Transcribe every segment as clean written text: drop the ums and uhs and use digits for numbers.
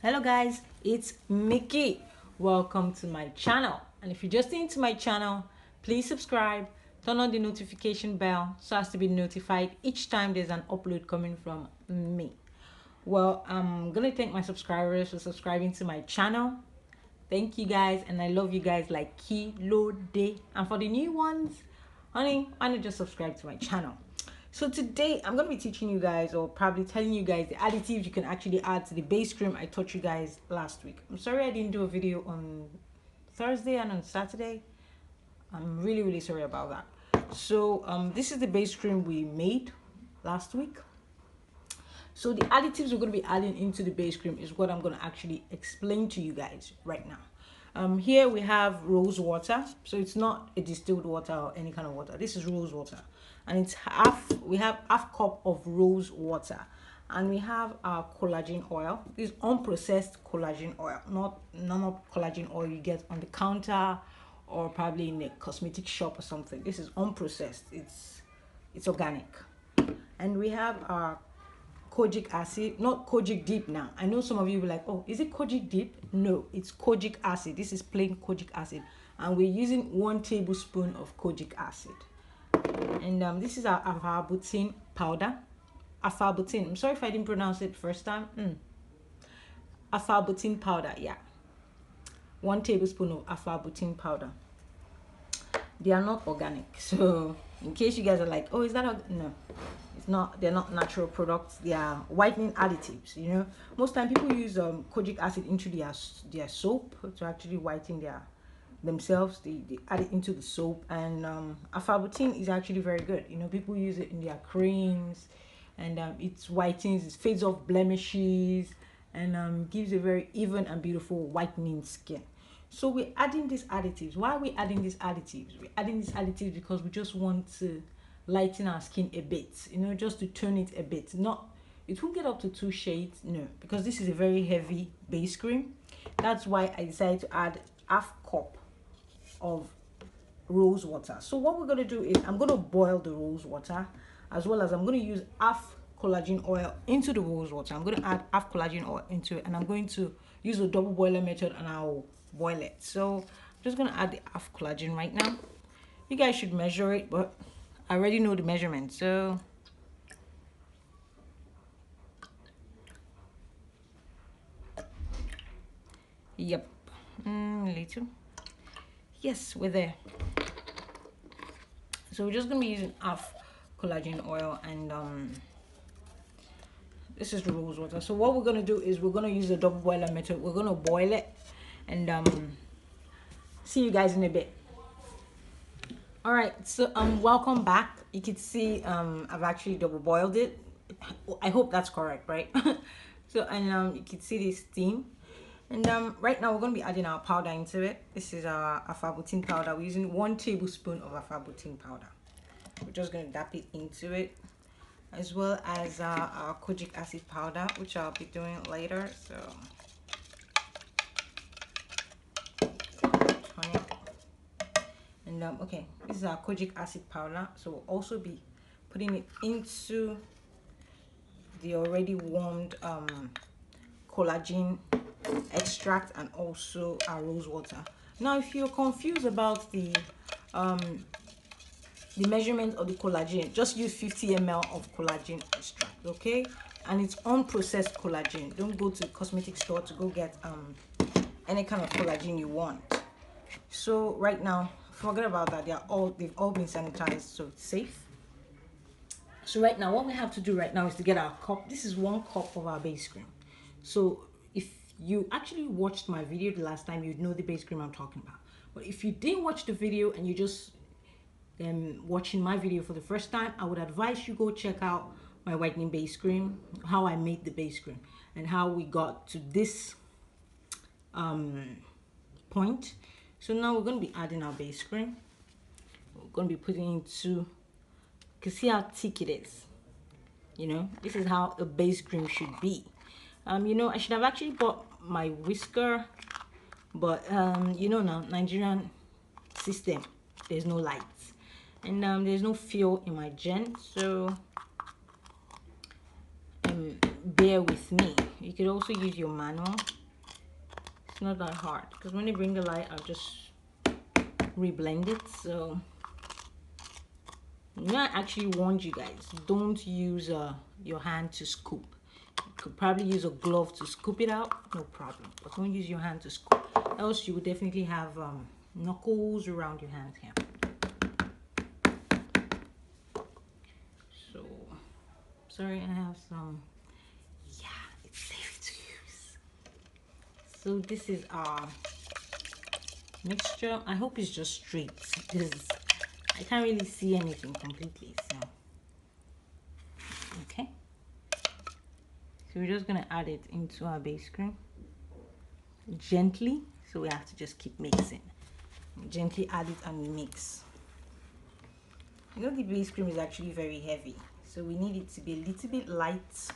Hello guys, it's Mickey. Welcome to my channel. And if you're just into my channel, please subscribe, turn on the notification bell so as to be notified each time there's an upload coming from me. Well, I'm gonna thank my subscribers for subscribing to my channel. Thank you guys, and I love you guys like kilo day. And for the new ones, honey, why not just subscribe to my channel? So today I'm going to be teaching you guys, or probably telling you guys, the additives you can actually add to the base cream I taught you guys last week. I'm sorry I didn't do a video on Thursday and on Saturday. I'm really sorry about that. So this is the base cream we made last week. So the additives we're going to be adding into the base cream is what I'm going to actually explain to you guys right now. Here we have rose water. So it's not a distilled water or any kind of water. This is rose water. And it's we have half cup of rose water. And we have our collagen oil. This is unprocessed collagen oil, not normal collagen oil you get on the counter or probably in a cosmetic shop or something. This is unprocessed. It's organic. And we have our kojic acid, not kojic deep. Now I know some of you will be like, oh, is it kojic deep? No, it's kojic acid. This is plain kojic acid, and we're using 1 tablespoon of kojic acid. And this is our arbutin powder. Arbutin, I'm sorry if I didn't pronounce it first time. Arbutin powder, yeah, 1 tablespoon of arbutin powder. They are not organic, so in case you guys are like, oh, is that no, it's not. They're not natural products. They are whitening additives. You know, most time people use kojic acid into their soap to actually whiten themselves. They add it into the soap. And arbutin is actually very good. You know, people use it in their creams, and it whitens, it fades off blemishes, and gives a very even and beautiful whitening skin. So we're adding these additives. Why are we adding these additives? We're adding these additives because we just want to lighten our skin a bit, you know, just to tone it a bit. Not, it won't get up to 2 shades, no, because this is a very heavy base cream. That's why I decided to add half cup of rose water. So what we're going to do is I'm going to boil the rose water, as well as I'm going to use half collagen oil into the rose water. I'm going to add half collagen oil into it, and I'm going to use a double boiler method, and I'll boil it. So I'm just going to add the half collagen right now. You guys should measure it, but I already know the measurement. So yep, little, yes, we're there. So we're just going to be using half collagen oil, and this is the rose water. So what we're going to do is we're going to use the double boiler method. We're going to boil it, and see you guys in a bit. All right, so welcome back. You can see I've actually double boiled it. I hope that's correct, right? So, and you can see the steam. And right now we're going to be adding our powder into it. This is our arbutin powder. We're using 1 tablespoon of arbutin powder. We're just going to dap it into it, as well as our kojic acid powder, which I'll be doing later. So and okay, this is our kojic acid powder. So we'll also be putting it into the already warmed collagen extract, and also our rose water. Now if you're confused about the measurement of the collagen, just use 50 ml of collagen extract, okay? And it's unprocessed collagen. Don't go to the cosmetic store to go get any kind of collagen you want. So right now, forget about that. They've all been sanitized, so it's safe. So right now, what we have to do right now is to get our cup. This is 1 cup of our base cream. So if you actually watched my video the last time, you'd know the base cream I'm talking about. But if you didn't watch the video and you just watching my video for the first time, I would advise you go check out my whitening base cream, how I made the base cream, and how we got to this point. So now we're going to be adding our base cream. We're going to be putting into, you can see how thick it is. You know, this is how a base cream should be. You know, I should have actually bought my whisker, but you know, now Nigerian system, there's no lights, and there's no fuel in my gen, so bear with me. You could also use your manual. It's not that hard because when you bring the light, I'll just reblend it. So I actually warned you guys, don't use your hand to scoop. You could probably use a glove to scoop it out, no problem, but don't use your hand to scoop, else you would definitely have knuckles around your hands here. So sorry, I have some, yeah, it's safe to use. So this is our mixture. I hope it's just straight because I can't really see anything completely. So okay, so we're just gonna add it into our base cream gently. So we have to just keep mixing, gently add it and mix. You know, the base cream is actually very heavy, so we need it to be a little bit light.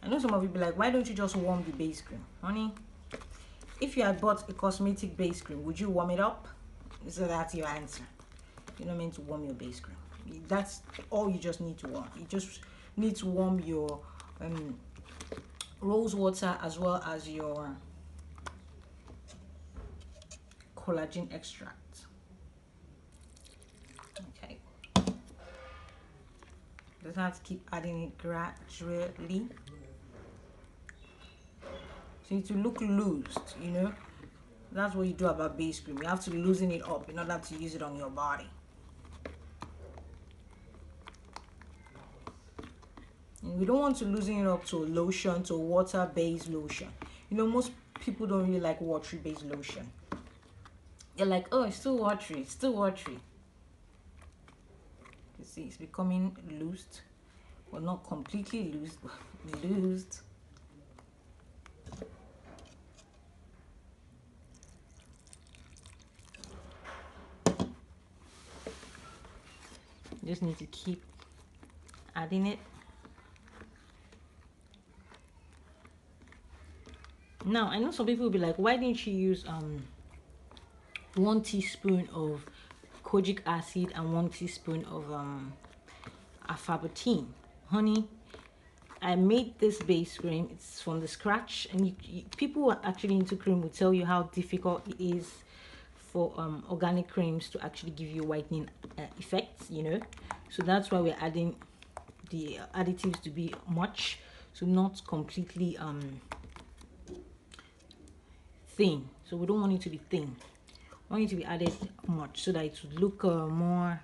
I know some of you be like, why don't you just warm the base cream? Honey, if you had bought a cosmetic base cream, would you warm it up? So that's your answer. You're not meant to warm your base cream. That's all you just need to warm. You just need to warm your rose water as well as your collagen extract. Okay. Just have to keep adding it gradually. So it will look loosed, you know. That's what you do about base cream. You have to loosen it up in order to use it on your body. And we don't want to loosen it up to a lotion, to a water-based lotion. You know, most people don't really like watery-based lotion. They're like, oh, it's too watery, it's too watery. You see, it's becoming loosed. Well, not completely loosed, but loosed. Just need to keep adding it. Now I know some people will be like, why didn't you use 1 teaspoon of kojic acid and 1 teaspoon of arbutin? Honey, I made this base cream. It's from the scratch, and people who are actually into cream will tell you how difficult it is for organic creams to actually give you whitening effects, you know. So that's why we're adding the additives to be much, so not completely thin. So we don't want it to be thin. We want it to be added much so that it would look more,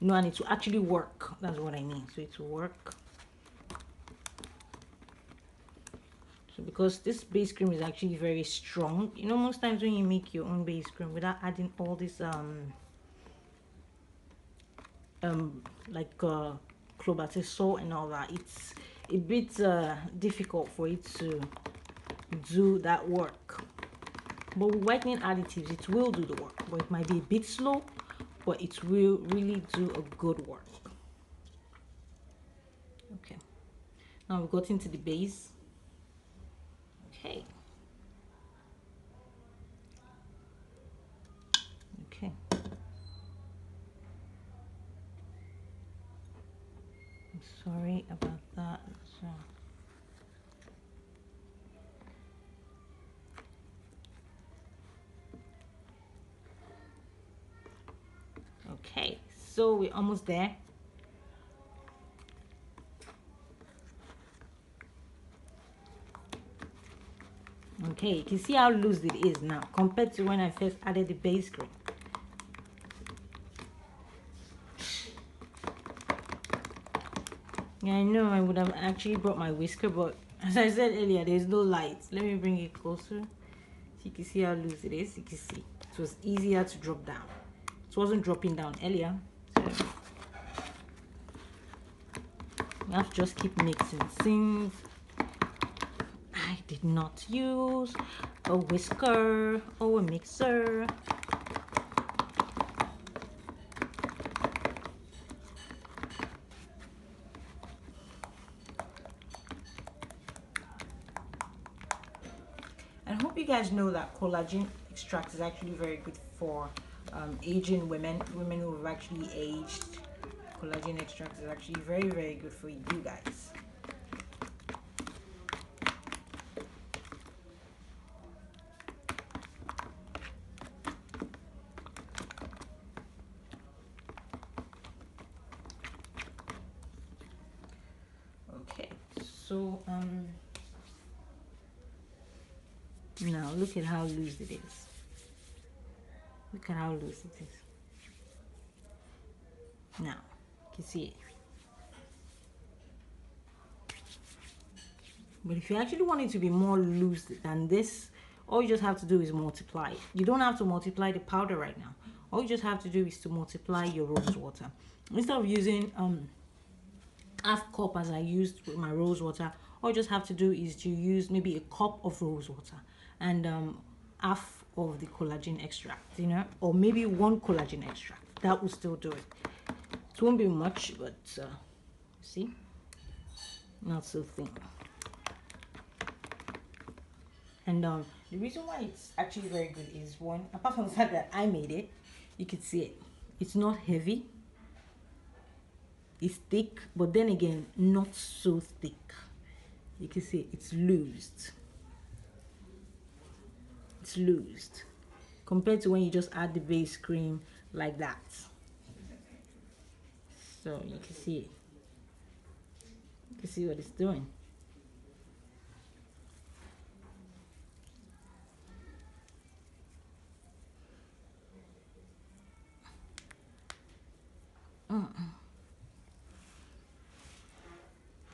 you know, and it will actually work. That's what I mean. So it will work. So because this base cream is actually very strong, you know, most times when you make your own base cream without adding all this like clobetasol and all that, it's a bit difficult for it to do that work. But with whitening additives, it will do the work, but it might be a bit slow, but it will really do a good work. Okay, now we got into the base. Okay. Okay. I'm sorry about that. So okay, so we're almost there. Okay, you can see how loose it is now compared to when I first added the base cream. Yeah, I know I would have actually brought my whisker, but as I said earlier, there's no light. Let me bring it closer so you can see how loose it is. You can see it was easier to drop down. It wasn't dropping down earlier, so you have to just keep mixing. Since I did not use a whisker or a mixer, and I hope you guys know that collagen extract is actually very good for aging women who have actually aged, collagen extract is actually very, very good for you guys. Okay, so now look at how loose it is. Look at how loose it is. Now you can see it. But if you actually want it to be more loose than this, all you just have to do is multiply it. You don't have to multiply the powder right now. All you just have to do is to multiply your rose water. Instead of using half cup as I used with my rose water, all you just have to do is to use maybe a cup of rose water and half of the collagen extract, you know, or maybe 1 collagen extract. That will still do it. It won't be much, but see, not so thin. And the reason why it's actually very good is, one, apart from the fact that I made it, you can see it. It's not heavy. It's thick, but then again, not so thick. You can see it's loosed. It's loosed compared to when you just add the base cream like that. So you can see it. You can see what it's doing.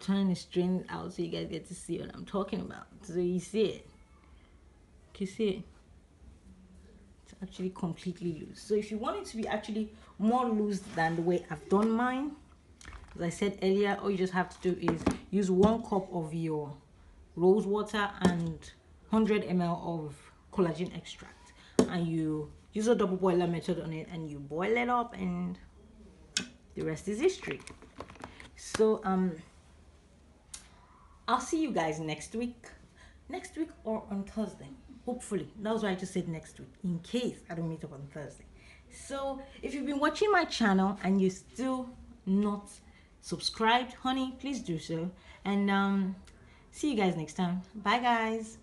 Trying to strain it out so you guys get to see what I'm talking about. So you see it. You see it. It's actually completely loose. So if you want it to be actually more loose than the way I've done mine, as I said earlier, all you just have to do is use 1 cup of your rose water and 100 ml of collagen extract, and you use a double boiler method on it, and you boil it up, and the rest is history. So I'll see you guys next week or on Thursday, hopefully. That was why I just said next week, in case I don't meet up on Thursday. So if you've been watching my channel and you're still not subscribed, honey, please do so. And see you guys next time. Bye guys.